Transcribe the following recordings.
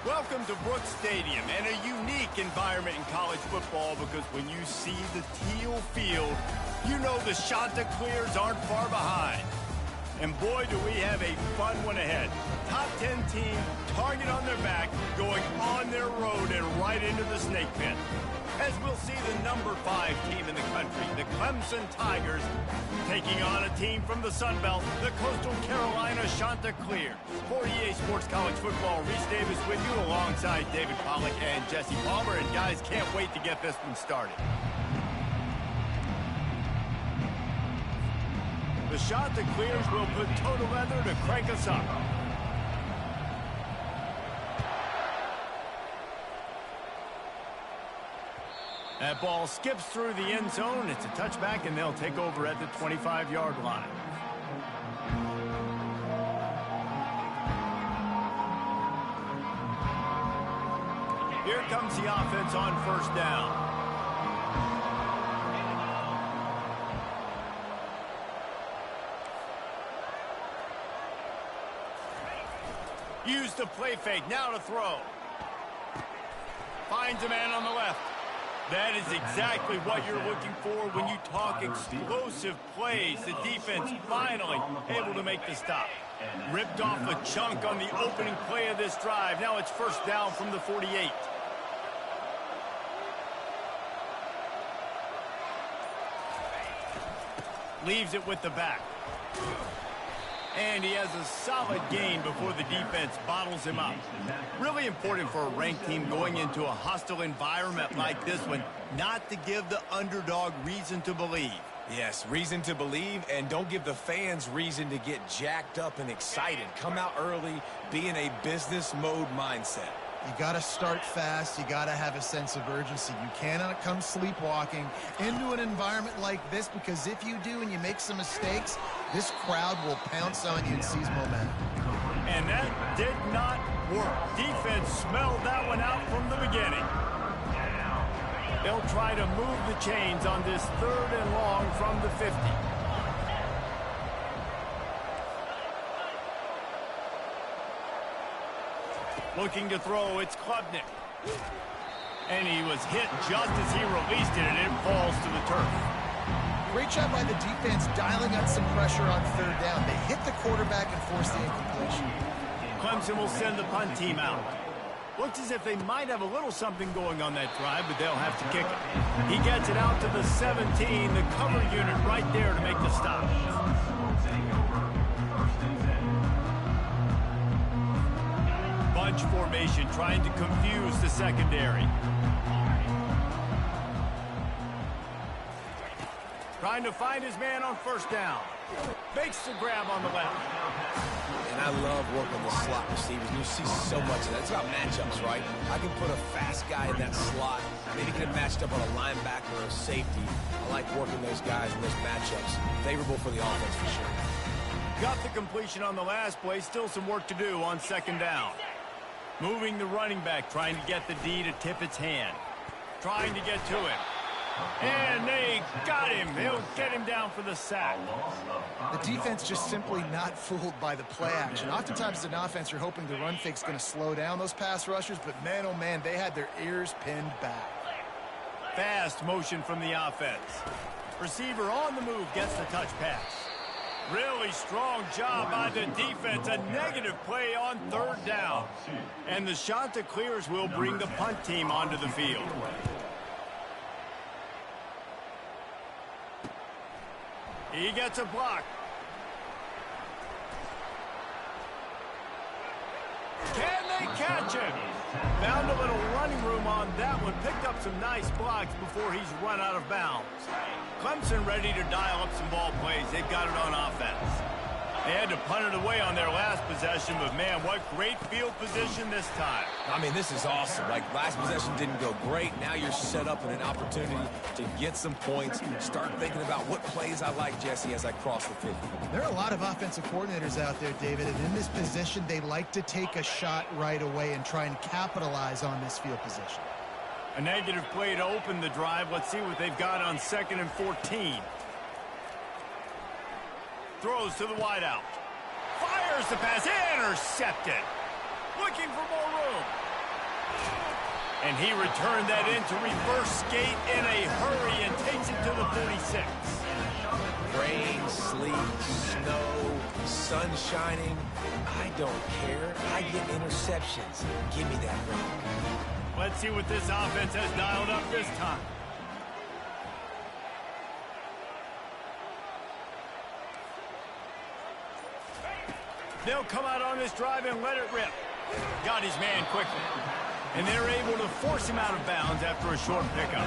Welcome to Brooks Stadium, and a unique environment in college football because when you see the teal field, you know the Chanticleers aren't far behind. And boy, do we have a fun one ahead. Top 10 team, target on their back, going on their road and right into the snake pit. As we'll see the number 5 team in the country, the Clemson Tigers, taking on a team from the Sun Belt, the Coastal Carolina Chanticleers. For EA Sports College Football, Reese Davis with you alongside David Pollack and Jesse Palmer. And guys, can't wait to get this one started. The Chanticleers will put toe to leather to crank us up. That ball skips through the end zone. It's a touchback, and they'll take over at the 25-yard line. Here comes the offense on first down. Use the play fake, now to throw. Finds a man on the left. That is exactly what you're looking for when you talk explosive plays. The defense finally able to make the stop. Ripped off a chunk on the opening play of this drive. Now it's first down from the 48. Leaves it with the back. And he has a solid gain before the defense bottles him up. Really important for a ranked team going into a hostile environment like this one, not to give the underdog reason to believe. Yes, reason to believe, and don't give the fans reason to get jacked up and excited. Come out early, be in a business mode mindset. You got to start fast. You got to have a sense of urgency. You cannot come sleepwalking into an environment like this, because if you do and you make some mistakes, this crowd will pounce on you and seize momentum. And that did not work. Defense smelled that one out from the beginning. They'll try to move the chains on this 3rd and long from the 50. Looking to throw, it's Klubnik. And he was hit just as he released it, and it falls to the turf. Great job by the defense dialing up some pressure on 3rd down. They hit the quarterback and forced the incompletion. Clemson will send the punt team out. Looks as if they might have a little something going on that drive, but they'll have to kick it. He gets it out to the 17, the cover unit right there to make the stop. Bunch formation trying to confuse the secondary. Trying to find his man on first down. Makes the grab on the left. And I love working the slot receivers. You see so much of that. It's about matchups, right? I can put a fast guy in that slot. Maybe get him matched up on a linebacker or a safety. I like working those guys in those matchups. Favorable for the offense for sure. Got the completion on the last play. Still some work to do on 2nd down. Moving the running back, trying to get the D to tip its hand. Trying to get to him. And they got him. They'll get him down for the sack. The defense just simply not fooled by the play action. Oftentimes as an offense, you're hoping the run fake's going to slow down those pass rushers, but man, oh man, they had their ears pinned back. Fast motion from the offense. Receiver on the move gets the touch pass. Really strong job by the defense. A negative play on 3rd down. And the Chanticleers will bring the punt team onto the field. He gets a block. Can they catch him? Found a little running room on that one. Picked up some nice blocks before he's run out of bounds. Clemson ready to dial up some ball plays. They've got it on offense. They had to punt it away on their last possession, but man, what great field position this time. I mean, this is awesome. Like, last possession didn't go great. Now you're set up in an opportunity to get some points. Start thinking about what plays I like, Jesse, as I cross the 50. There are a lot of offensive coordinators out there, David, and in this position, they like to take a shot right away and try and capitalize on this field position. A negative play to open the drive. Let's see what they've got on 2nd and 14. Throws to the wideout. Fires the pass. Intercepted. Looking for more room. And he returned that into reverse skate in a hurry and takes it to the 46. Rain, sleet, snow, sun shining. I don't care. I get interceptions. Give me that rock. Let's see what this offense has dialed up this time. They'll come out on this drive and let it rip. Got his man quickly. And they're able to force him out of bounds after a short pickup.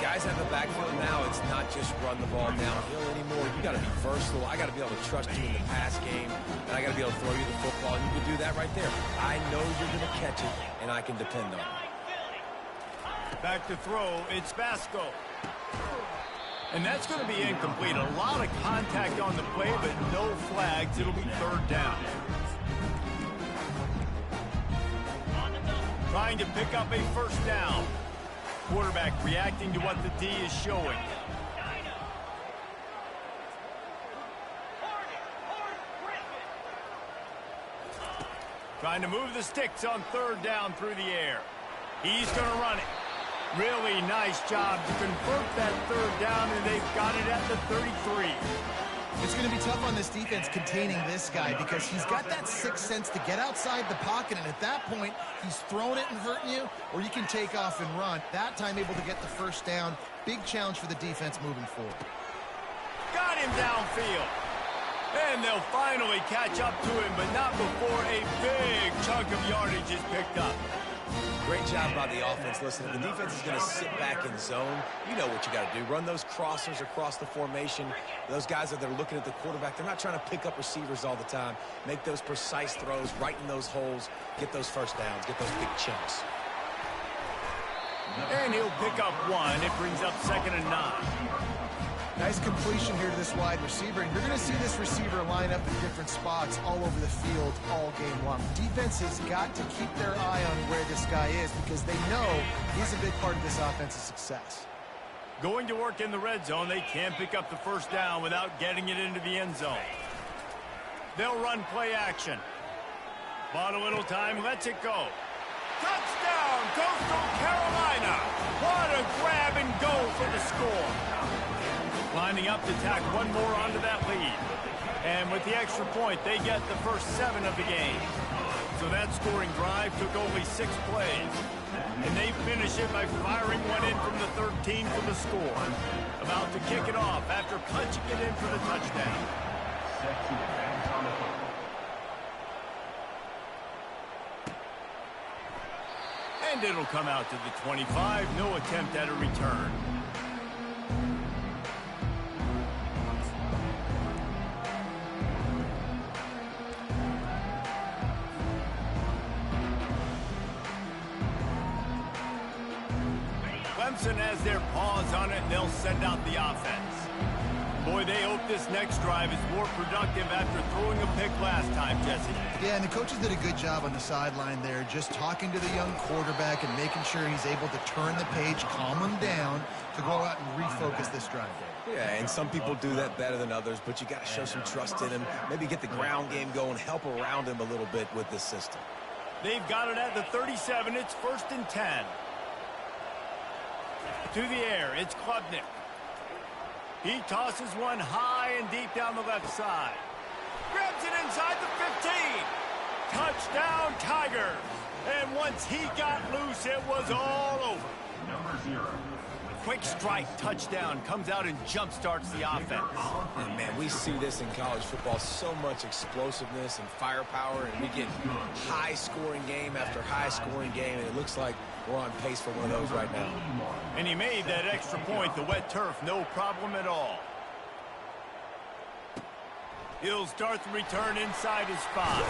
Guys have the backfield now. It's not just run the ball downhill anymore. You got to be versatile. I got to be able to trust you in the pass game, and I got to be able to throw you the football. And you can do that right there. I know you're going to catch it, and I can depend on it. Back to throw. It's Vasco. And that's going to be incomplete. A lot of contact on the play, but no flags. It'll be third down. Trying to pick up a first down. Quarterback reacting to what the D is showing. Trying to move the sticks on third down through the air. He's going to run it. Really nice job to convert that third down, and they've got it at the 33. It's going to be tough on this defense containing this guy because he's got that sixth sense to get outside the pocket, and at that point, he's throwing it and hurting you, or you can take off and run. That time able to get the first down. Big challenge for the defense moving forward. Got him downfield. And they'll finally catch up to him, but not before a big chunk of yardage is picked up. Great job by the offense. Listen, if the defense is going to sit back in zone, you know what you got to do. Run those crossers across the formation. Those guys that are looking at the quarterback, they're not trying to pick up receivers all the time. Make those precise throws, right in those holes, get those first downs, get those big chunks. And he'll pick up one. It brings up 2nd and 9. Nice completion here to this wide receiver, and you're going to see this receiver line up in different spots all over the field all game long. Defense has got to keep their eye on where this guy is because they know he's a big part of this offense's success. Going to work in the red zone, they can't pick up the first down without getting it into the end zone. They'll run play action. Bought a little time, lets it go. Touchdown, Coastal Carolina! What a grab and go for the score. Lining up to tack one more onto that lead. And with the extra point, they get the first 7 of the game. So that scoring drive took only 6 plays. And they finish it by firing one in from the 13 for the score. About to kick it off after punching it in for the touchdown. And it'll come out to the 25. No attempt at a return. Clemson has their paws on it, and they'll send out the offense. Boy, they hope this next drive is more productive after throwing a pick last time, Jesse. Yeah, and the coaches did a good job on the sideline there, just talking to the young quarterback and making sure he's able to turn the page, calm him down to go out and refocus this drive. Yeah, and some people do that better than others, but you got to show some trust in him. Maybe get the ground game going, help around him a little bit with this system. They've got it at the 37. It's 1st and 10. To the air, it's Klubnik. He tosses one high and deep down the left side. Grabs it inside the 15. Touchdown, Tigers. And once he got loose, it was all over. Number 0. Quick strike touchdown comes out and jump-starts the offense. And man, we see this in college football, so much explosiveness and firepower, and we get high-scoring game after high-scoring game, and it looks like we're on pace for one of those right now. And he made that extra point, the wet turf, no problem at all. He'll start the return inside his 5.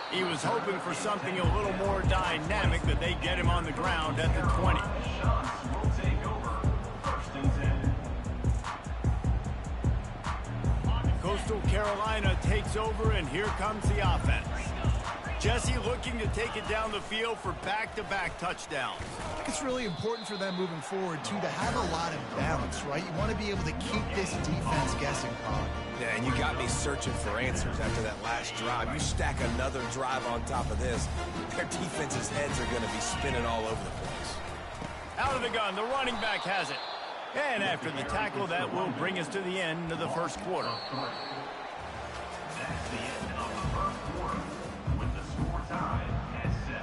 He was hoping for something a little more dynamic, but they get him on the ground at the 20. Coastal Carolina takes over, and here comes the offense. Jesse looking to take it down the field for back-to-back touchdowns. I think it's really important for them moving forward, too, to have a lot of balance, right? You want to be able to keep this defense guessing, Bob. Yeah, and you got me searching for answers after that last drive. You stack another drive on top of this, their defense's heads are going to be spinning all over the place. Out of the gun, the running back has it. And after the tackle, that will bring us to the end of the first quarter. That's the end of the first quarter with the score tied at 7.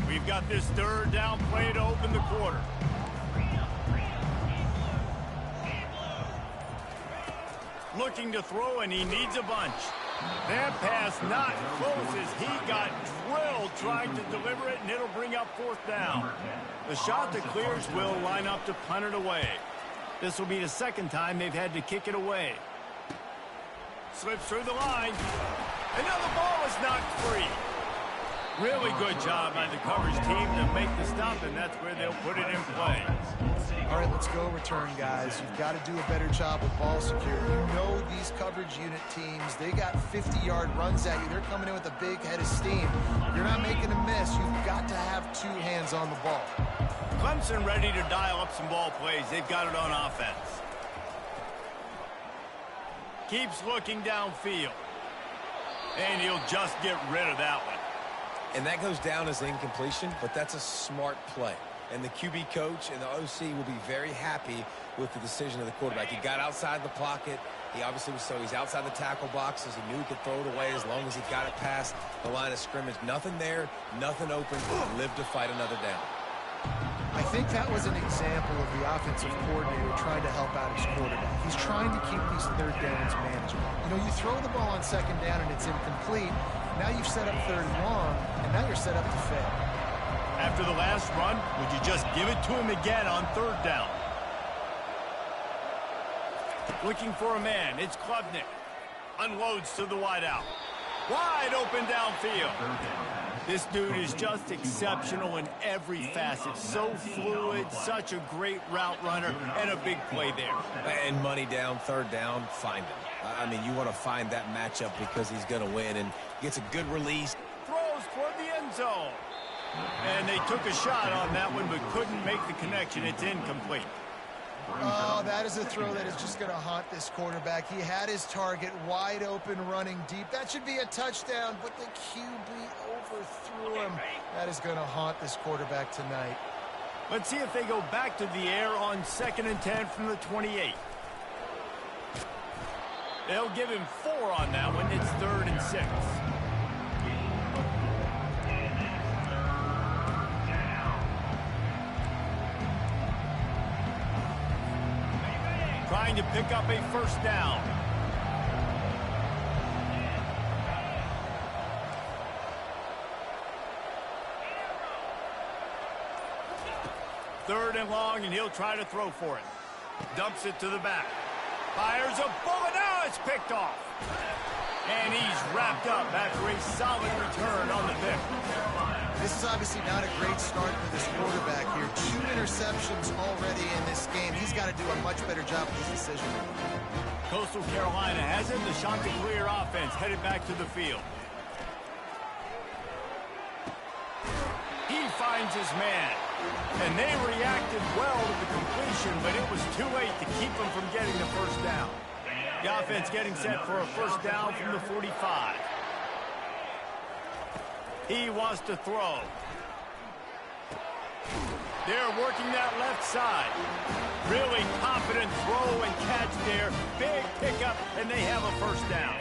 We've got this third down play to open the quarter. Looking to throw, and he needs a bunch. That pass not close as he got drilled trying to deliver it, and it'll bring up fourth down. The shot that clears will line up to punt it away. This will be the second time they've had to kick it away. Slips through the line. And now the ball is knocked free. Really good job by the coverage team to make the stop, and that's where they'll put it in play. All right, let's go return, guys. You've got to do a better job with ball security. You know these coverage unit teams, they got 50-yard runs at you. They're coming in with a big head of steam. You're not making a miss. You've got to have two hands on the ball. Clemson ready to dial up some ball plays. They've got it on offense. Keeps looking downfield. And he'll just get rid of that one. And that goes down as incompletion, but that's a smart play. And the QB coach and the OC will be very happy with the decision of the quarterback. He got outside the pocket. He obviously was he's outside the tackle boxes. He knew he could throw it away as long as he got it past the line of scrimmage. Nothing there, nothing open. Live to fight another down. I think that was an example of the offensive coordinator trying to help out his quarterback. He's trying to keep these third downs manageable. You know, you throw the ball on second down and it's incomplete. Now you've set up third and long, and now you're set up to fail. After the last run, would you just give it to him again on third down? Looking for a man. It's Klubnik. Unloads to the wideout. Wide open downfield. This dude is just exceptional in every facet. So fluid, such a great route runner, and a big play there. And money down, third down, find him. I mean, you want to find that matchup because he's going to win and gets a good release. Throws toward the end zone. And they took a shot on that one but couldn't make the connection. It's incomplete. Oh, that is a throw that is just going to haunt this quarterback. He had his target wide open, running deep. That should be a touchdown, but the QB overthrew him. That is going to haunt this quarterback tonight. Let's see if they go back to the air on 2nd and 10 from the 28. They'll give him 4 on that one. It's 3rd and 6. Trying to pick up a first down. Third and long, and he'll try to throw for it. Dumps it to the back. Fires a bullet. Now it's picked off. And he's wrapped up after a solid return on the pick. This is obviously not a great start for this quarterback here. 2 interceptions already in this game. He's got to do a much better job with his decision. Coastal Carolina has it. The Chanticleer offense headed back to the field. He finds his man. And they reacted well to the completion, but it was too late to keep them from getting the first down. The offense getting set for a first down from the 45. He wants to throw. They're working that left side. Really confident throw and catch there. Big pickup, and they have a first down.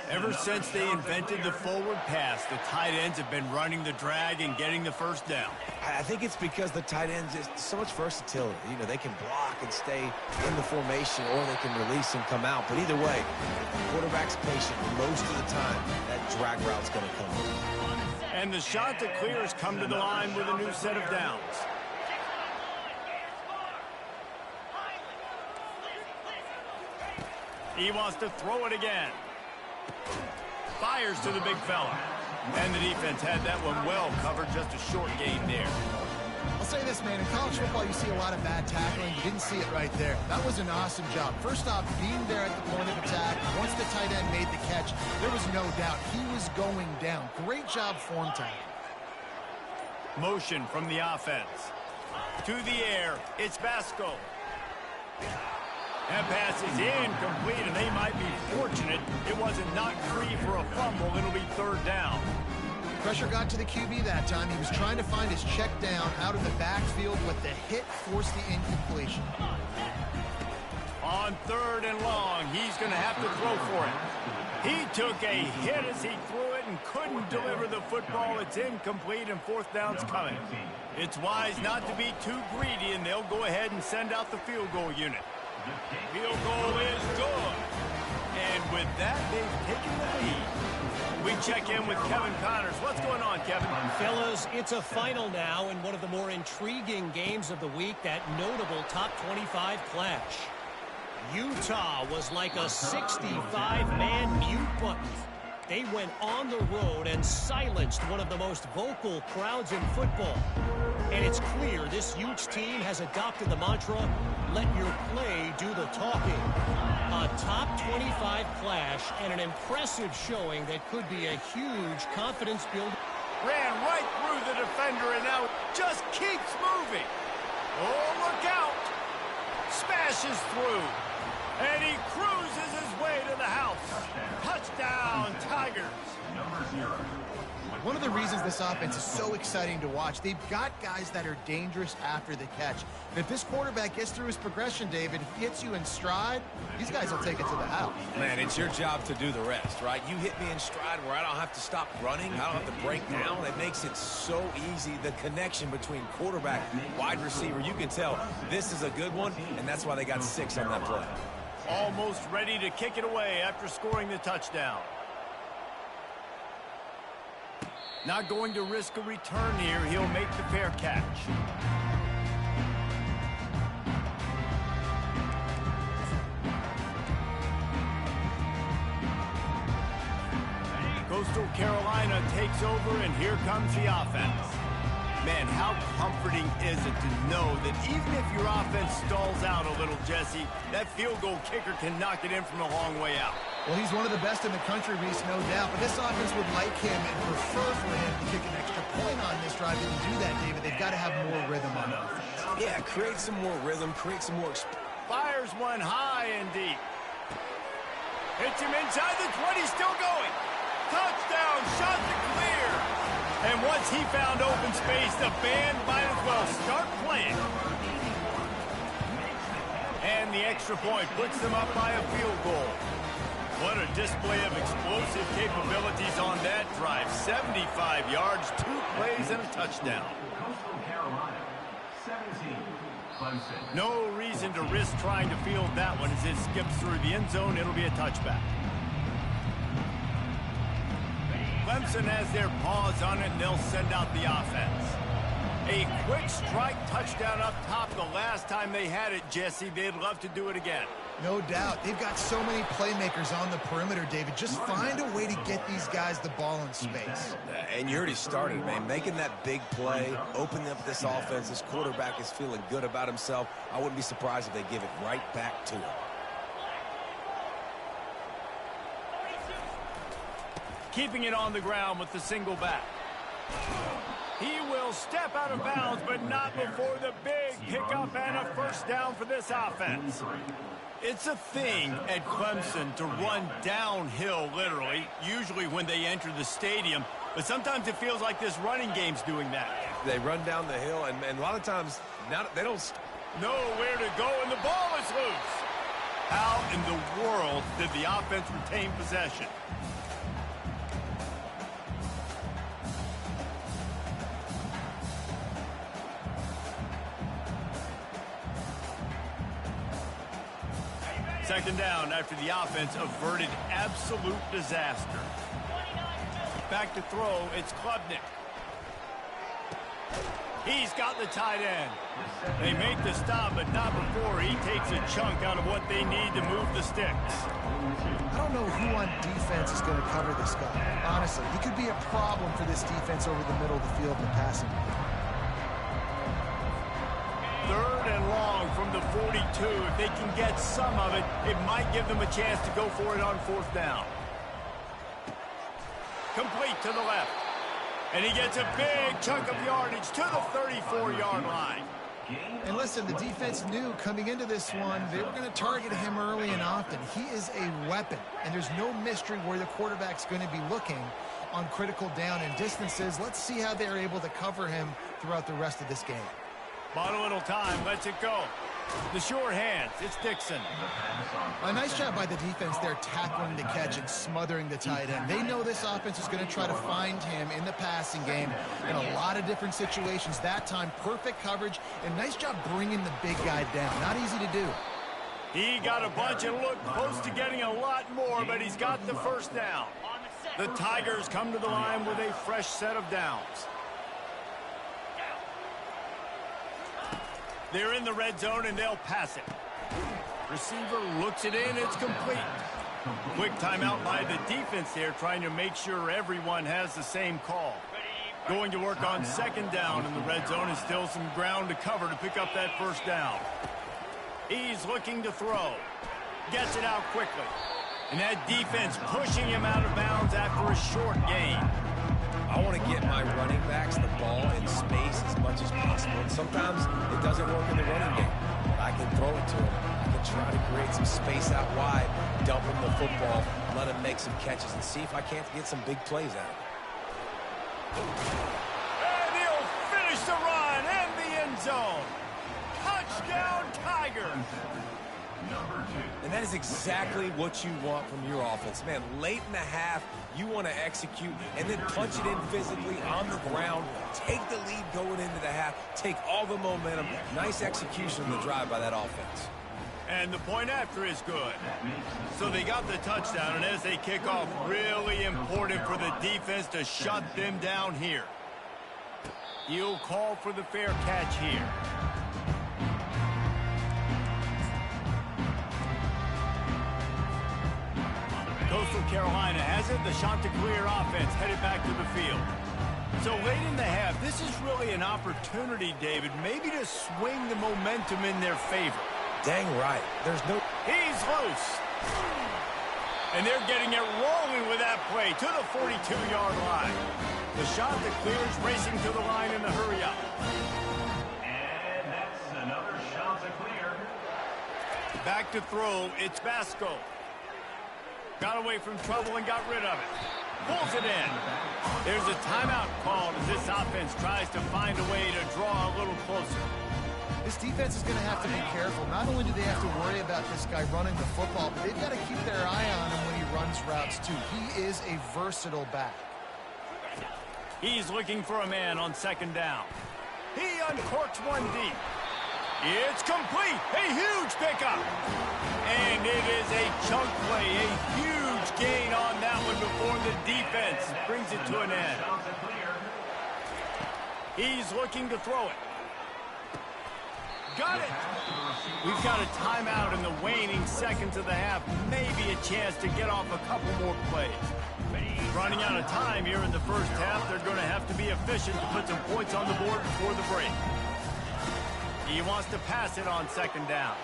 Ever since they invented the forward pass, the tight ends have been running the drag and getting the first down. I think it's because the tight ends is so much versatility. You know, they can block and stay in the formation, or they can release and come out. But either way, quarterback's patient most of the time. That drag route's going to come in. And the Chanticleers come to the line with a new set of downs. He wants to throw it again. Fires to the big fella. And the defense had that one well covered. Just a short gain there. I'll say this, man. In college football, you see a lot of bad tackling. You didn't see it right there. That was an awesome job. First off, being there at the point of attack. Once the tight end made the catch, there was no doubt he was going down. Great job form time. Motion from the offense. To the air. It's Vasco. That pass is incomplete, and they might be fortunate it wasn't knocked free for a fumble. It'll be third down. Pressure got to the QB that time. He was trying to find his check down out of the backfield, but the hit forced the incompletion. On third and long, he's going to have to throw for it. He took a hit as he threw it and couldn't deliver the football. It's incomplete, and fourth down's coming. It's wise not to be too greedy, and they'll go ahead and send out the field goal unit. Field goal is good. And with that, they've taken the lead. We check in with Kevin Connors. What's going on, Kevin? Fellas, it's a final now in one of the more intriguing games of the week, that notable top 25 clash. Utah was like a 65-man mute button. They went on the road and silenced one of the most vocal crowds in football. And it's clear this huge team has adopted the mantra, let your play do the talking. A top 25 clash and an impressive showing that could be a huge confidence builder. Ran right through the defender and now just keeps moving. Oh, look out. Smashes through. And he cruises his way to the house. Touchdown, Tigers. One of the reasons this offense is so exciting to watch, they've got guys that are dangerous after the catch. And if this quarterback gets through his progression, David, if he hits you in stride, these guys will take it to the house. Man, it's your job to do the rest, right? You hit me in stride where I don't have to stop running. I don't have to break down. It makes it so easy. The connection between quarterback, wide receiver, you can tell this is a good one, and that's why they got 6 on that play. Almost ready to kick it away after scoring the touchdown. Not going to risk a return here. He'll make the fair catch. Coastal Carolina takes over, and here comes the offense. Man, how comforting is it to know that even if your offense stalls out a little, Jesse, that field goal kicker can knock it in from a long way out. Well, he's one of the best in the country, Reese, no doubt. But this offense would like him and prefer for him to kick an extra point on this drive. They can do that, David. They've got to have more rhythm on offense. Yeah, create some more rhythm, create some more... Fires one high and deep. Hits him inside the 20, still going. Touchdown, shot to clear. And once he found open space, the band might as well start playing. And the extra point puts them up by a field goal. What a display of explosive capabilities on that drive. 75 yards, 2 plays, and a touchdown. Coastal Carolina, 17, Clemson. No reason to risk trying to field that one as it skips through the end zone. It'll be a touchback. Clemson has their paws on it, and they'll send out the offense. A quick strike touchdown up top the last time they had it, Jesse. They'd love to do it again. No doubt. They've got so many playmakers on the perimeter, David. Just find a way to get these guys the ball in space. And you already started, man. Making that big play, opening up this offense. This quarterback is feeling good about himself. I wouldn't be surprised if they give it right back to him. Keeping it on the ground with the single back. He will step out of bounds, but not before the big pickup and a first down for this offense. It's a thing at Clemson to run downhill, literally, usually when they enter the stadium. But sometimes it feels like this running game's doing that. They run down the hill, and a lot of times they don't... Nowhere to go, and the ball is loose. How in the world did the offense retain possession? Second down after the offense averted absolute disaster. Back to throw, it's Klubnik. He's got the tight end. They make the stop, but not before he takes a chunk out of what they need to move the sticks. I don't know who on defense is going to cover this guy. Honestly, he could be a problem for this defense over the middle of the field in the passing game. Third and long from the 42. If they can get some of it, it might give them a chance to go for it on fourth down. Complete to the left. And he gets a big chunk of yardage to the 34-yard line. And listen, the defense knew coming into this one, they were going to target him early and often. He is a weapon, and there's no mystery where the quarterback's going to be looking on critical down and distances. Let's see how they're able to cover him throughout the rest of this game. Bought a little time, lets it go. The sure hands, it's Dixon. A nice job by the defense there, tackling the catch and smothering the tight end. They know this offense is going to try to find him in the passing game in a lot of different situations. That time, perfect coverage, and nice job bringing the big guy down. Not easy to do. He got a bunch and looked close to getting a lot more, but he's got the first down. The Tigers come to the line with a fresh set of downs. They're in the red zone, and they'll pass it. Receiver looks it in. It's complete. Quick timeout by the defense there, trying to make sure everyone has the same call. Going to work on second down in the red zone, and still some ground to cover to pick up that first down. He's looking to throw. Gets it out quickly. And that defense pushing him out of bounds after a short gain. I want to get my running backs the ball in space as much as possible. And sometimes it doesn't work in the running game. But I can throw it to him. I can try to create some space out wide, dump him the football, let him make some catches, and see if I can't get some big plays out of him. And he'll finish the run and the end zone. Touchdown, Tigers. And that is exactly what you want from your offense. Man, late in the half, you want to execute and then punch it in physically on the ground. Take the lead going into the half. Take all the momentum. Nice execution of the drive by that offense. And the point after is good. So they got the touchdown, and as they kick off, really important for the defense to shut them down here. He'll call for the fair catch here. Coastal Carolina has it. The Chanticleer offense headed back to the field. So late in the half, this is really an opportunity, David, maybe to swing the momentum in their favor. Dang right. There's no... He's loose. And they're getting it rolling with that play to the 42-yard line. The Chanticleers racing to the line in the hurry-up. And that's another Chanticleer. Back to throw, it's Basco. Got away from trouble and got rid of it. Pulls it in. There's a timeout called as this offense tries to find a way to draw a little closer. This defense is going to have to be careful. Not only do they have to worry about this guy running the football, but they've got to keep their eye on him when he runs routes too. He is a versatile back. He's looking for a man on second down. He uncorks one deep. It's complete. A huge pickup. And it is a chunk play. A huge gain on that one before the defense brings it to an end. He's looking to throw it. Got it. We've got a timeout in the waning seconds of the half. Maybe a chance to get off a couple more plays. Running out of time here in the first half. They're going to have to be efficient to put some points on the board before the break. He wants to pass it on second down.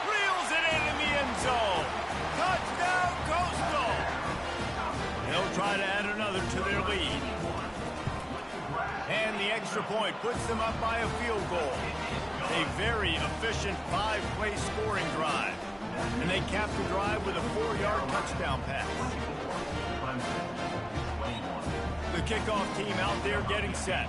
Reels it in the end zone. Touchdown, Coastal. They'll try to add another to their lead. And the extra point puts them up by a field goal. A very efficient 5-play scoring drive. And they cap the drive with a 4-yard touchdown pass. The kickoff team out there getting set.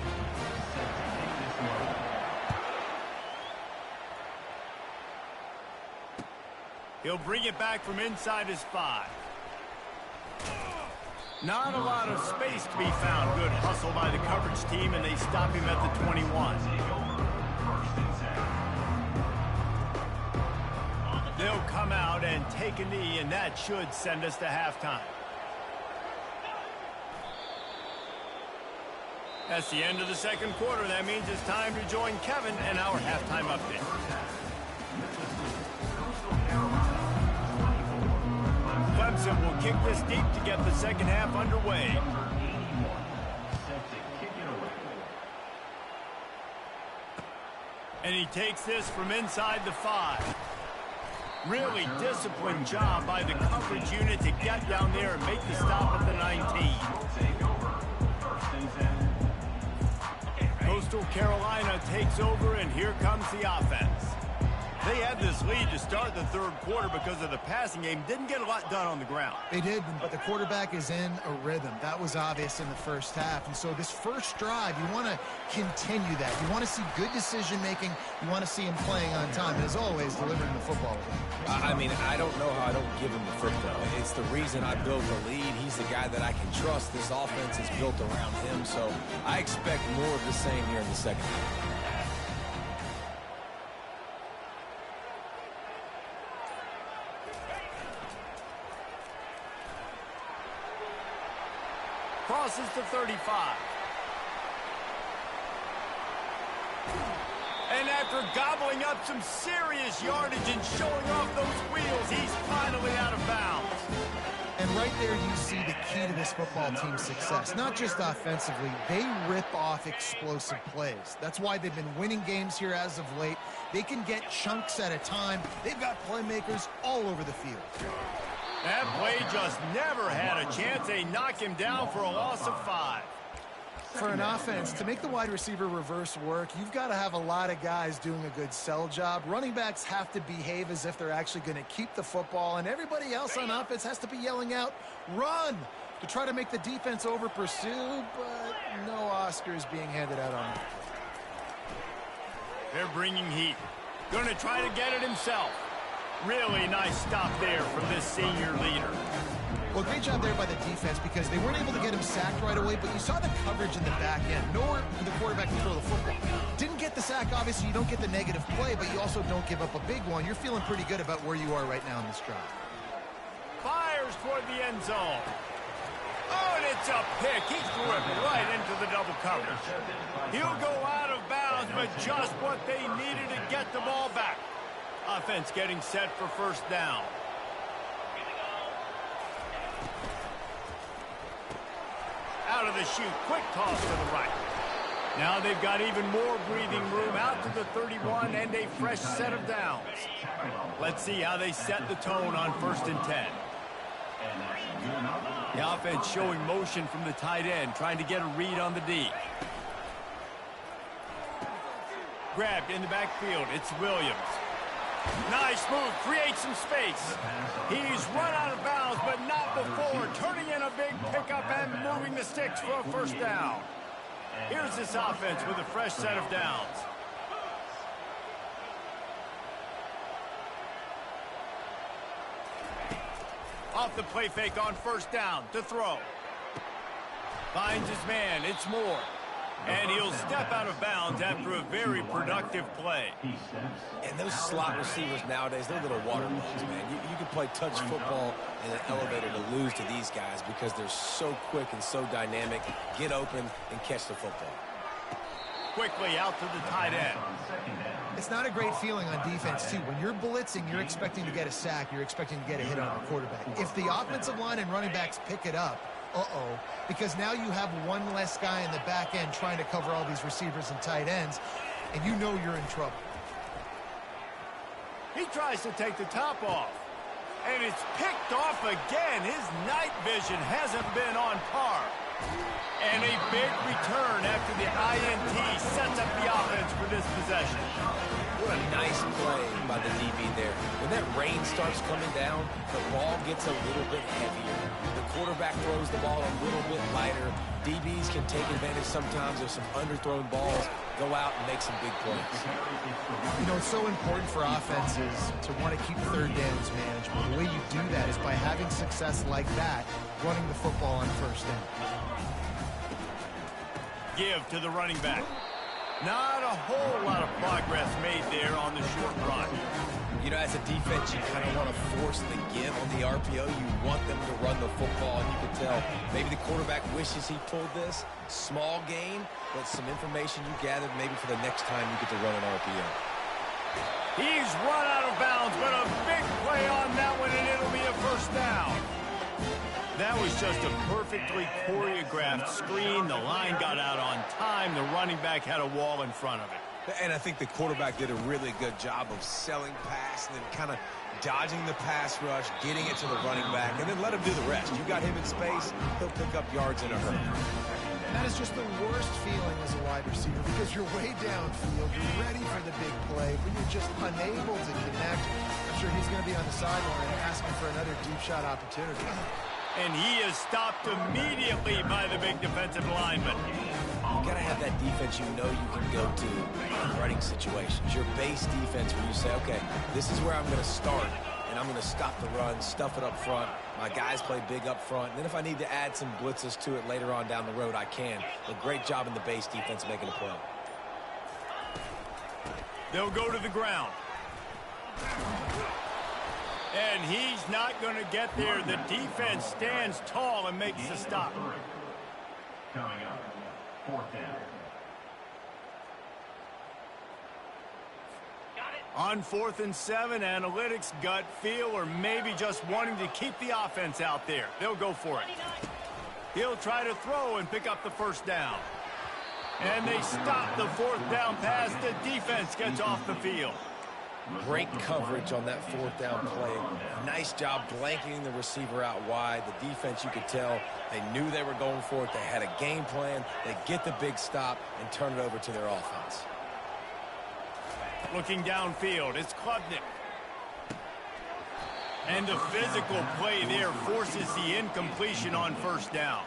He'll bring it back from inside his 5. Not a lot of space to be found. Good hustle by the coverage team, and they stop him at the 21. They'll come out and take a knee, and that should send us to halftime. That's the end of the second quarter. That means it's time to join Kevin and our halftime update. Clemson will kick this deep to get the second half underway. And he takes this from inside the 5. Really disciplined job by the coverage unit to get down there and make the stop at the 19. Coastal Carolina takes over, and here comes the offense. They had this lead to start the third quarter because of the passing game. Didn't get a lot done on the ground. They did, but the quarterback is in a rhythm. That was obvious in the first half. And so this first drive, you want to continue that. You want to see good decision-making. You want to see him playing on time. And as always, delivering the football. I mean, I don't know how I don't give him the football. It's the reason I built the lead. He's the guy that I can trust. This offense is built around him. So I expect more of the same here in the second half. Crosses to 35. And after gobbling up some serious yardage and showing off those wheels, he's finally out of bounds. And right there you see the key to this football team's success. Not just offensively, they rip off explosive plays. That's why they've been winning games here as of late. They can get chunks at a time. They've got playmakers all over the field. That play just never had a chance. They knock him down for a loss of 5. For an offense, to make the wide receiver reverse work, you've got to have a lot of guys doing a good sell job. Running backs have to behave as if they're actually going to keep the football, and everybody else on offense has to be yelling out, run, to try to make the defense over-pursue, but no Oscars being handed out on that. They're bringing heat. Going to try to get it himself. Really nice stop there from this senior leader. Well, great job there by the defense because they weren't able to get him sacked right away, but you saw the coverage in the back end. Nowhere for the quarterback to throw the football. Didn't get the sack, obviously you don't get the negative play, but you also don't give up a big one. You're feeling pretty good about where you are right now in this drive. Fires toward the end zone. Oh, and it's a pick. He threw it right into the double coverage. He'll go out of bounds, but just what they needed to get the ball back. Offense getting set for first down. Out of the chute, quick toss to the right. Now they've got even more breathing room out to the 31 and a fresh set of downs. Let's see how they set the tone on 1st and 10. The offense showing motion from the tight end, trying to get a read on the D. Grabbed in the backfield, it's Williams. Nice move, creates some space. He's run out of bounds, but not before. Turning in a big pickup and moving the sticks for a first down. Here's this offense with a fresh set of downs. Off the play fake on first down to throw. Finds his man, it's Moore. And he'll step out of bounds after a very productive play. And those slot receivers nowadays, they're little water bugs, man. You can play touch football in an elevator to lose to these guys because they're so quick and so dynamic. Get open and catch the football. Quickly out to the tight end. It's not a great feeling on defense, too. When you're blitzing, you're expecting to get a sack. You're expecting to get a hit on the quarterback. If the offensive line and running backs pick it up, because now you have one less guy in the back end trying to cover all these receivers and tight ends, and you know you're in trouble. He tries to take the top off, and it's picked off again. His night vision hasn't been on par. And a big return after the INT sets up the offense for this possession. What a nice play by the DB there. When that rain starts coming down, the ball gets a little bit heavier. The quarterback throws the ball a little bit lighter. DBs can take advantage sometimes of some underthrown balls, go out and make some big plays. You know, it's so important for offenses to want to keep third downs manageable. The way you do that is by having success like that, running the football on first down. Give to the running back. Not a whole lot of progress made there on the short run. You know, as a defense, you kind of want to force the give on the RPO. You want them to run the football, and you can tell maybe the quarterback wishes he pulled this. Small gain, but some information you gathered maybe for the next time you get to run an RPO. He's run out of bounds, but a big play on that one, and it'll be a first down. That was just a perfectly choreographed screen. The line got out on time. The running back had a wall in front of it. And I think the quarterback did a really good job of selling pass and then kind of dodging the pass rush, getting it to the running back, and then let him do the rest. You got him in space, he'll pick up yards in a hurry. That is just the worst feeling as a wide receiver because you're way downfield, you're ready for the big play, but you're just unable to connect. I'm sure he's going to be on the sideline asking for another deep shot opportunity. And he is stopped immediately by the big defensive lineman. You got to have that defense you know you can go to in running situations. Your base defense where you say, okay, this is where I'm going to start, and I'm going to stop the run, stuff it up front. My guys play big up front. And then if I need to add some blitzes to it later on down the road, I can. But great job in the base defense making a play. They'll go to the ground. And he's not going to get there. The defense stands tall and makes the stop. Coming up, 4th down. On 4th and 7, analytics, gut feel, or maybe just wanting to keep the offense out there. They'll go for it. He'll try to throw and pick up the first down. And they stop the 4th down pass. The defense gets off the field. Great coverage on that 4th down play. Nice job blanketing the receiver out wide. The defense, you could tell, they knew they were going for it. They had a game plan. They get the big stop and turn it over to their offense. Looking downfield, it's Klubnik. And the physical play there forces the incompletion on 1st down.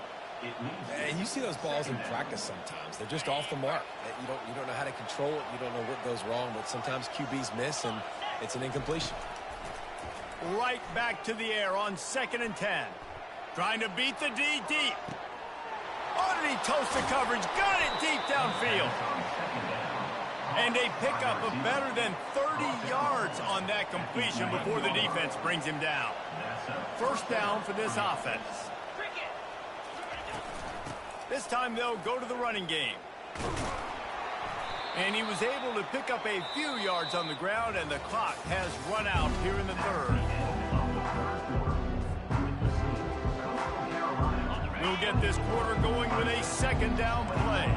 And you see those balls in practice sometimes. They're just off the mark. You don't know how to control it. You don't know what goes wrong, but sometimes QBs miss, and it's an incompletion. Right back to the air on 2nd and 10. Trying to beat the D deep. Oh, did he toast the coverage? Got it deep downfield. And they pick up a better than 30 yards on that completion before the defense brings him down. 1st down for this offense. This time they'll go to the running game. And he was able to pick up a few yards on the ground, and the clock has run out here in the 3rd. We'll get this quarter going with a 2nd down play.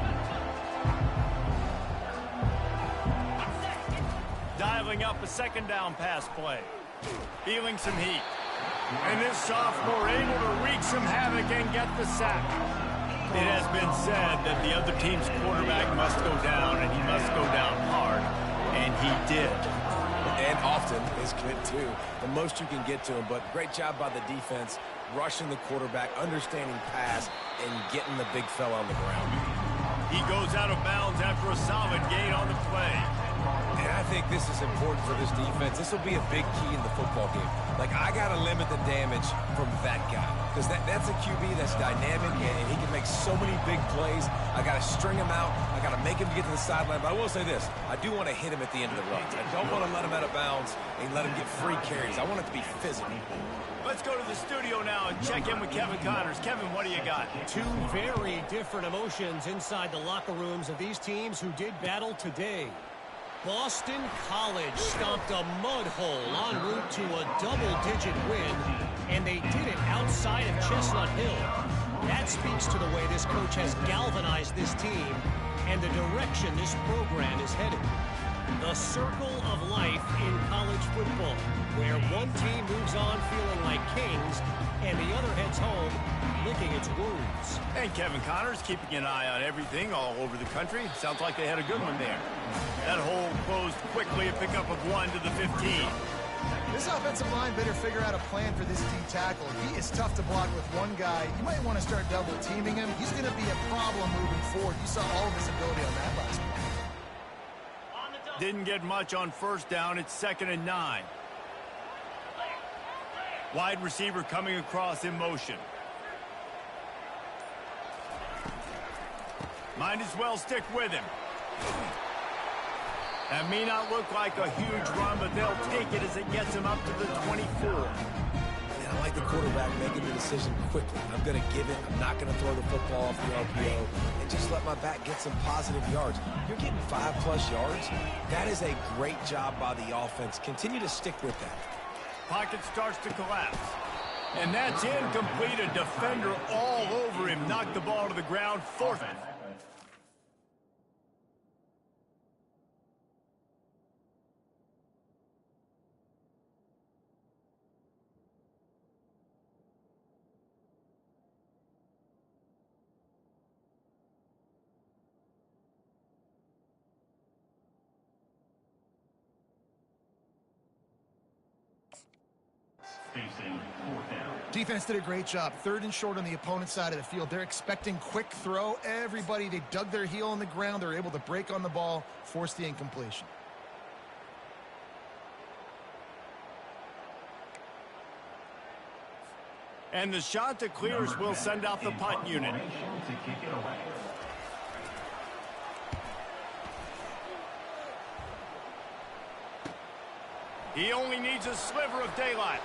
Dialing up a 2nd down pass play. Feeling some heat. And this sophomore able to wreak some havoc and get the sack. It has been said that the other team's quarterback must go down, and he must go down hard. And he did. And often is good, too. The most you can get to him, but great job by the defense, rushing the quarterback, understanding pass, and getting the big fella on the ground. He goes out of bounds after a solid gain on the play. And I think this is important for this defense. This will be a big key in the football game. Like, I got to limit the damage from that guy. Because that's a QB that's dynamic, and he can make so many big plays. I got to string him out. I got to make him get to the sideline. But I will say this. I do want to hit him at the end of the runs. I don't want to let him out of bounds and let him get free carries. I want it to be physical. Let's go to the studio now and check in with Kevin Connors. Kevin, what do you got? Two very different emotions inside the locker rooms of these teams who did battle today. Boston College stomped a mud hole en route to a double-digit win, and they did it outside of Chestnut Hill. That speaks to the way this coach has galvanized this team and the direction this program is headed. The circle of life in college football, where one team moves on feeling like kings and the other heads home licking its wounds. And Kevin Connors keeping an eye on everything all over the country. Sounds like they had a good one there. That hole closed quickly, a pickup of 1 to the 15. This offensive line better figure out a plan for this D tackle. He is tough to block with one guy. You might want to start double teaming him. He's going to be a problem moving forward. You saw all of his ability on that last one. Didn't get much on 1st down. It's 2nd and 9. Wide receiver coming across in motion. Might as well stick with him. That may not look like a huge run, but they'll take it as it gets him up to the 24. And I like the quarterback making the decision quickly. I'm going to give it. I'm not going to throw the football off the RPO and just let my back get some positive yards. You're getting 5+ yards. That is a great job by the offense. Continue to stick with that. Pocket starts to collapse. And that's incomplete. A defender all over him. Knocked the ball to the ground. 4th. facing fourth down. Defense did a great job. 3rd and short on the opponent's side of the field. They're expecting quick throw. Everybody, they dug their heel on the ground. They're able to break on the ball, force the incompletion. And the shot that clears will send out the punt unit. To kick it away. He only needs a sliver of daylight.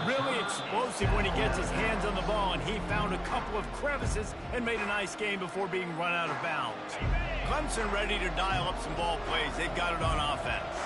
Really explosive when he gets his hands on the ball, and he found a couple of crevices and made a nice game before being run out of bounds. Clemson ready to dial up some ball plays. They got it on offense.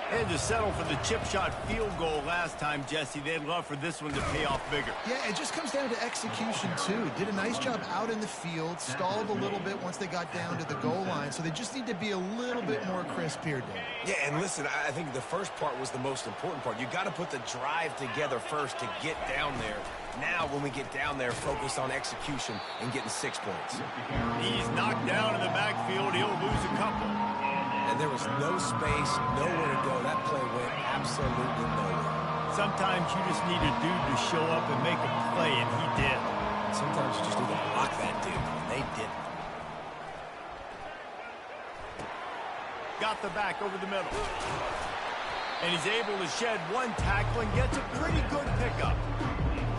They had to settle for the chip shot field goal last time, Jesse. They'd love for this one to pay off bigger. Yeah, it just comes down to execution, too. Did a nice job out in the field, stalled a little bit once they got down to the goal line, so they just need to be a little bit more crisp here, Dave. Yeah, and listen, I think the first part was the most important part. You got to put the drive together first to get down there. Now, when we get down there, focus on execution and getting 6 points. He's knocked down in the backfield. He'll lose a couple. And there was no space, nowhere to go. That play went absolutely nowhere. Sometimes you just need a dude to show up and make a play, and he did. Sometimes you just need to block that dude, and they didn't. Got the back over the middle. And he's able to shed one tackle and gets a pretty good pickup.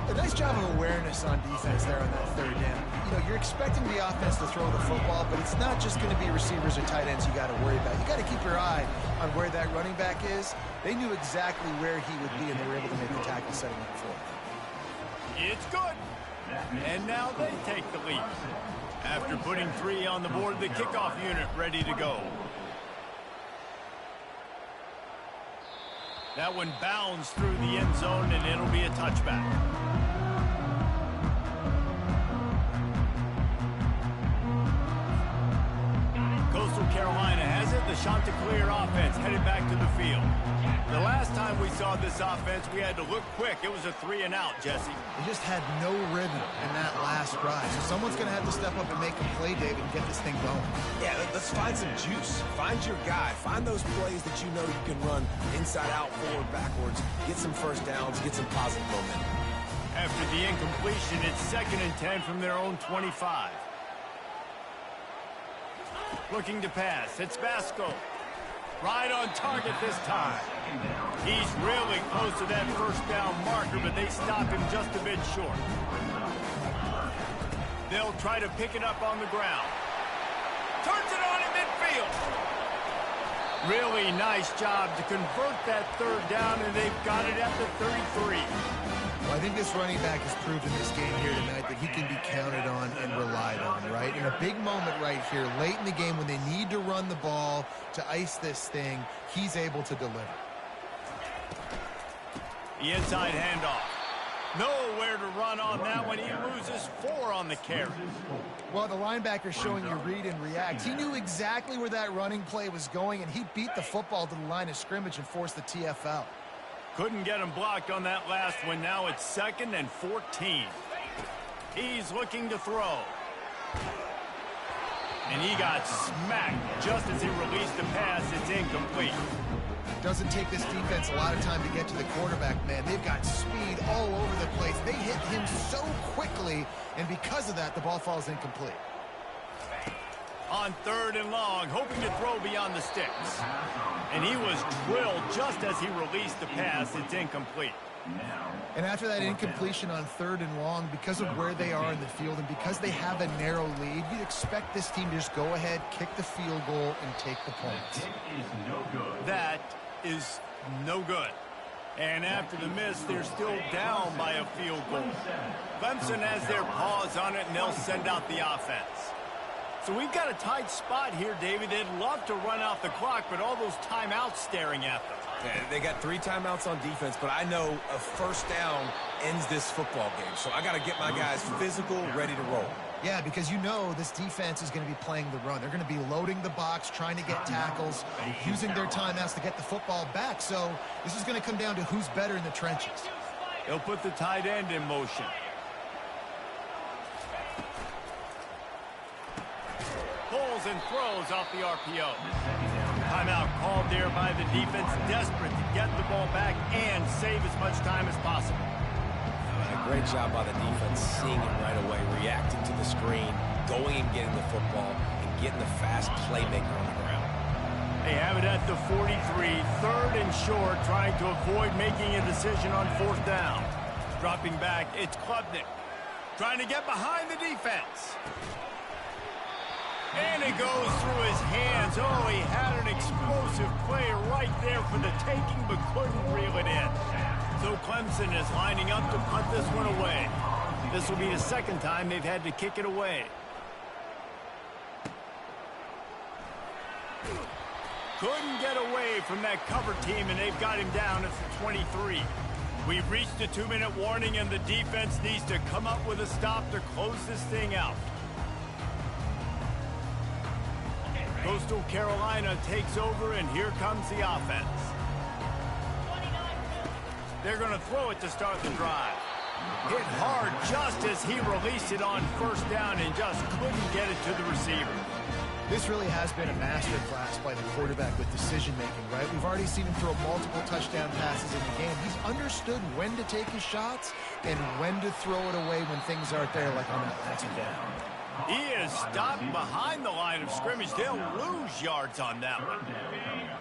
A nice job of awareness on defense there on that 3rd down. You know, you're expecting the offense to throw the football, but it's not just going to be receivers or tight ends you got to worry about. You got to keep your eye on where that running back is. They knew exactly where he would be, and they were able to make the tackle setting up for him. It's good. And now they take the lead. After putting 3 on the board, the kickoff unit ready to go. That one bounds through the end zone, and it'll be a touchback. Coastal Carolina has it. The Chanticleer offense headed back to the field. The last time we saw this offense, we had to look quick. It was a 3-and-out, Jesse. They just had no rhythm in that last drive. So someone's going to have to step up and make a play, David, and get this thing going. Yeah, let's find some juice. Find your guy. Find those plays that you know you can run inside out, forward, backwards. Get some first downs. Get some positive momentum. After the incompletion, it's 2nd and 10 from their own 25. Looking to pass. It's Vasco. Right on target this time. He's really close to that first down marker, but they stop him just a bit short. They'll try to pick it up on the ground. Turns it on in midfield. Really nice job to convert that 3rd down, and they've got it at the 33. Well, I think this running back has proven this game here tonight that he can be counted on and relied on, right? In a big moment right here, late in the game when they need to run the ball to ice this thing, he's able to deliver. The inside handoff. Nowhere to run on that one. He loses 4 on the carry. Well, the linebacker showing you read and react. He knew exactly where that running play was going, and he beat the football to the line of scrimmage and forced the TFL. Couldn't get him blocked on that last one. Now it's 2nd and 14. He's looking to throw. And he got smacked just as he released the pass. It's incomplete. Doesn't take this defense a lot of time to get to the quarterback, man. They've got speed all over the place. They hit him so quickly, and because of that, the ball falls incomplete. On 3rd and long, hoping to throw beyond the sticks. And he was drilled just as he released the pass. It's incomplete. And after that incompletion on 3rd and long, because of where they are in the field and because they have a narrow lead, you'd expect this team to just go ahead, kick the field goal, and take the points. That is no good. And after the miss, they're still down by a field goal. Clemson has their paws on it, and they'll send out the offense. So we've got a tight spot here, David. They'd love to run out the clock, but all those timeouts staring at them. Yeah, they got 3 timeouts on defense, but I know a first down ends this football game. So I got to get my guys physical, ready to roll. Yeah, because you know this defense is going to be playing the run. They're going to be loading the box, trying to get tackles, using their timeouts to get the football back. So this is going to come down to who's better in the trenches. They'll put the tight end in motion. Pulls and throws off the RPO. Timeout called there by the defense, desperate to get the ball back and save as much time as possible. A great job by the defense, seeing it right away, reacting to the screen, going and getting the football, and getting the fast playmaker on the ground. They have it at the 43, third and short, trying to avoid making a decision on fourth down. Dropping back, it's Klubnik, trying to get behind the defense. And it goes through his hands. Oh, he had an explosive play right there for the taking, but couldn't reel it in. So Clemson is lining up to punt this one away. This will be the second time they've had to kick it away. Couldn't get away from that cover team, and they've got him down at the 23. We've reached the 2-minute warning, and the defense needs to come up with a stop to close this thing out. Coastal Carolina takes over, and here comes the offense. They're going to throw it to start the drive. Hit hard just as he released it on first down and just couldn't get it to the receiver. This really has been a masterclass by the quarterback with decision-making, right? We've already seen him throw multiple touchdown passes in the game. He's understood when to take his shots and when to throw it away when things aren't there, like on that last down. He is stopped behind the line of scrimmage. They'll lose yards on that one.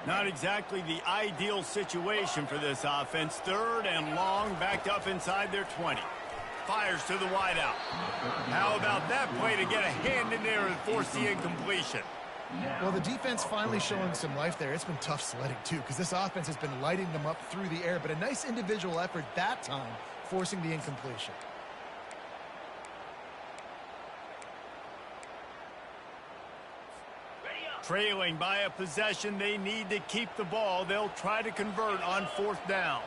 Not exactly the ideal situation for this offense. Third and long, backed up inside their 20. Fires to the wideout. How about that play to get a hand in there and force the incompletion? Well, the defense finally showing some life there. It's been tough sledding, too, because this offense has been lighting them up through the air. But a nice individual effort that time, forcing the incompletion. Trailing by a possession, they need to keep the ball. They'll try to convert on fourth down.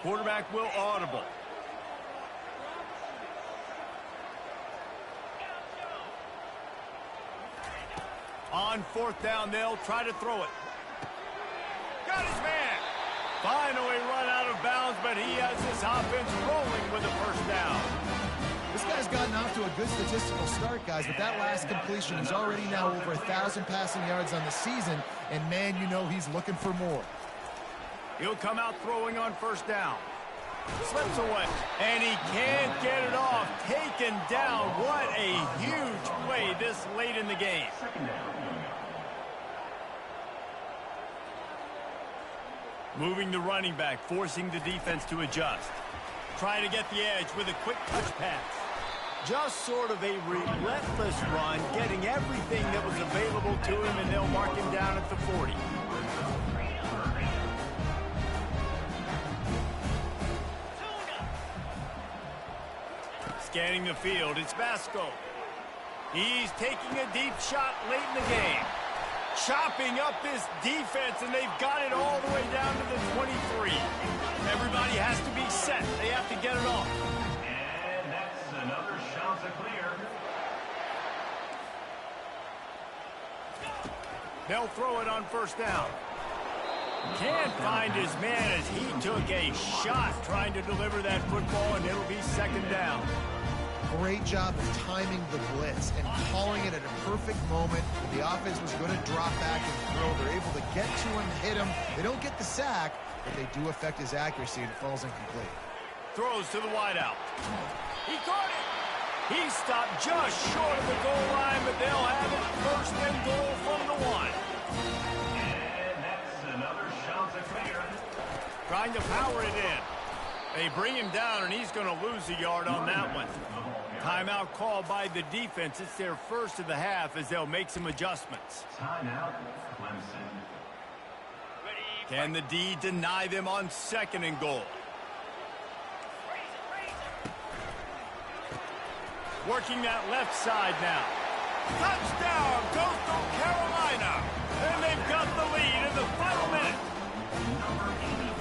Quarterback will audible. On fourth down, they'll try to throw it. Got his man. Finally run out of bounds, but he has his offense rolling with a first down. This guy's gotten off to a good statistical start, guys, but that last completion, he's already now over 1,000 passing yards on the season, and man, you know he's looking for more. He'll come out throwing on first down. Slips away, and he can't get it off. Taken down. What a huge play this late in the game. Moving the running back, forcing the defense to adjust. Trying to get the edge with a quick touch pass. Just sort of a relentless run, getting everything that was available to him, and they'll mark him down at the 40. Scanning the field, it's Vasco. He's taking a deep shot late in the game. Chopping up this defense, and they've got it all the way down to the 23. Everybody has to be set. They have to get it off. And that's another shot to clear. They'll throw it on first down. Can't find his man as he took a shot trying to deliver that football, and it'll be second down. Great job of timing the blitz and calling it at a perfect moment when the offense was going to drop back and throw. They're able to get to him, hit him. They don't get the sack, but they do affect his accuracy, and it falls incomplete. Throws to the wideout. He caught it. He stopped just short of the goal line, but they'll have it first and goal from the 1. And that's another shot to clear. Trying to power it in. They bring him down, and he's going to lose a yard on that one. Timeout called by the defense. It's their first of the half as they'll make some adjustments. Timeout, Clemson. Can the D deny them on second and goal? Working that left side now. Touchdown, Coastal Carolina. And they've got the lead in the final minute.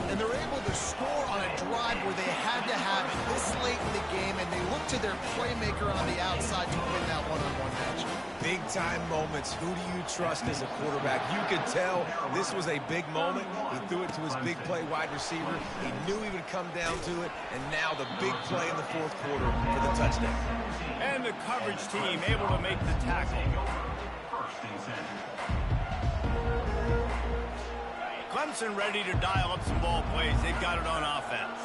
And they're able to score on a drive where they had to have it this late in the game, and they look to their playmaker on the outside to win that one-on-one match. Big-time moments. Who do you trust as a quarterback? You could tell this was a big moment. He threw it to his big play wide receiver. He knew he would come down to it, and now the big play in the fourth quarter for the touchdown. And the coverage team able to make the tackle. First and 10. Clemson ready to dial up some ball plays. They've got it on offense.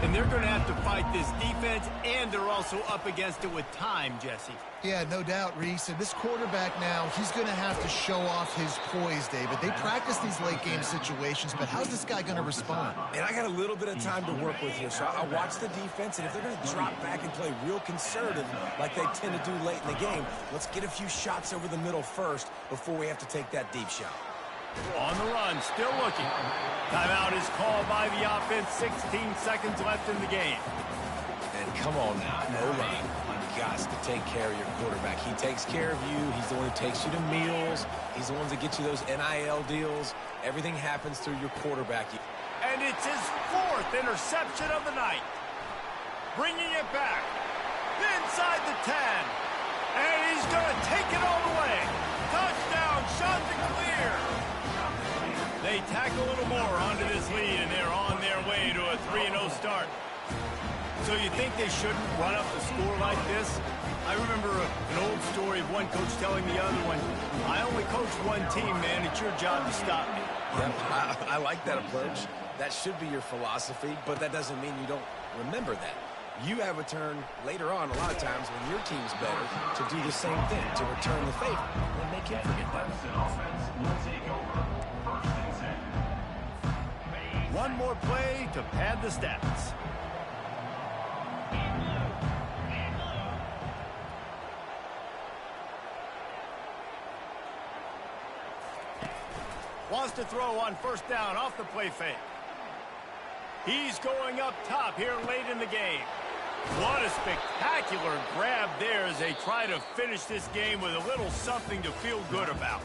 And they're going to have to fight this defense, and they're also up against it with time, Jesse. Yeah, no doubt, Reese. And this quarterback now, he's going to have to show off his poise, David. They practice these late-game situations, but how's this guy going to respond? And I got a little bit of time to work with here, so I'll watch the defense, and if they're going to drop back and play real conservative like they tend to do late in the game, let's get a few shots over the middle first before we have to take that deep shot. On the run, still looking. Timeout is called by the offense. 16 seconds left in the game. And come on now, no line. You got to take care of your quarterback. He takes care of you. He's the one who takes you to meals. He's the one that gets you those NIL deals. Everything happens through your quarterback. And it's his 4th interception of the night. Bringing it back. Inside the 10. And he's going to take it all the way. Touchdown, shot to clear. They tack a little more onto this lead, and they're on their way to a 3-0 start. So you think they shouldn't run up the score like this? I remember an old story of one coach telling the other one, I only coach one team, man. It's your job to stop me. Yep, I like that approach. That should be your philosophy, but that doesn't mean you don't remember that. You have a turn later on a lot of times when your team's better to do the same thing, to return the favor. And make him forget that. One more play to pad the stats. Wants to throw on first down off the play fake. He's going up top here late in the game. What a spectacular grab there as they try to finish this game with a little something to feel good about.